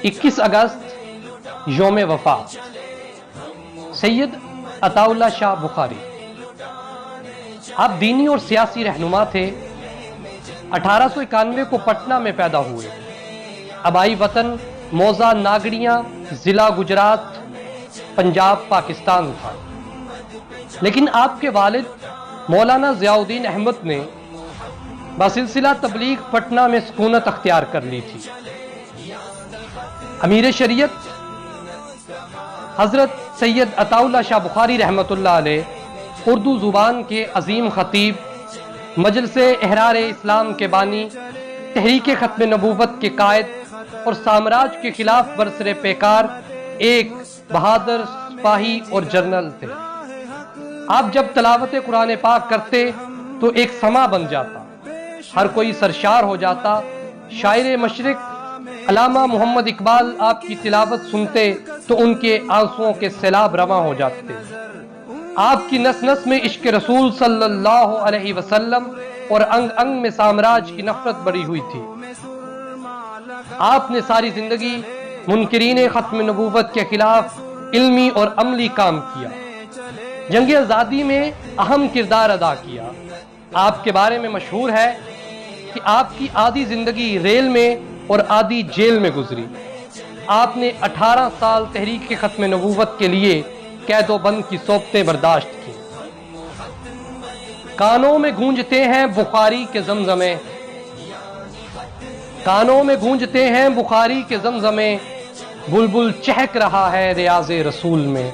21 اگست یوم وفات سید عطا اللہ شاہ بخاری۔ آپ دینی اور سیاسی رہنما تھے۔ 1891 کو پٹنہ میں پیدا ہوئے۔ آبائی وطن موضع ناگڑیاں، ضلع گجرات، پنجاب، پاکستان تھا، لیکن آپ کے والد مولانا ضیاء الدین احمد نے بسلسلہ تبلیغ پٹنہ میں سکونت اختیار کر لی تھی۔ امیر شریعت حضرت سید عطا اللہ شاہ بخاری رحمۃ اللہ علیہ اردو زبان کے عظیم خطیب، مجلس احرار اسلام کے بانی، تحریک ختم نبوت کے قائد اور سامراج کے خلاف برسر پیکار ایک بہادر سپاہی اور جنرل تھے۔ آپ جب تلاوت قرآن پاک کرتے تو ایک سما بن جاتا، ہر کوئی سرشار ہو جاتا۔ شاعر مشرق علامہ محمد اقبال آپ کی تلاوت سنتے تو ان کے آنسوؤں کے سیلاب رواں ہو جاتے۔ آپ کی نس نس میں عشق رسول صلی اللہ علیہ وسلم اور انگ انگ میں سامراج کی نفرت بڑھی ہوئی تھی۔ آپ نے ساری زندگی منکرین ختم نبوت کے خلاف علمی اور عملی کام کیا، جنگ آزادی میں اہم کردار ادا کیا۔ آپ کے بارے میں مشہور ہے کہ آپ کی آدھی زندگی ریل میں اور آدھی جیل میں گزری۔ آپ نے 18 سال تحریک ختم نبوت کے لیے قید و بند کی صحبتیں برداشت کی۔ کانوں میں گونجتے ہیں بخاری کے زمزمے، کانوں میں گونجتے ہیں بخاری کے زمزمے، بلبل چہک رہا ہے ریاض رسول میں۔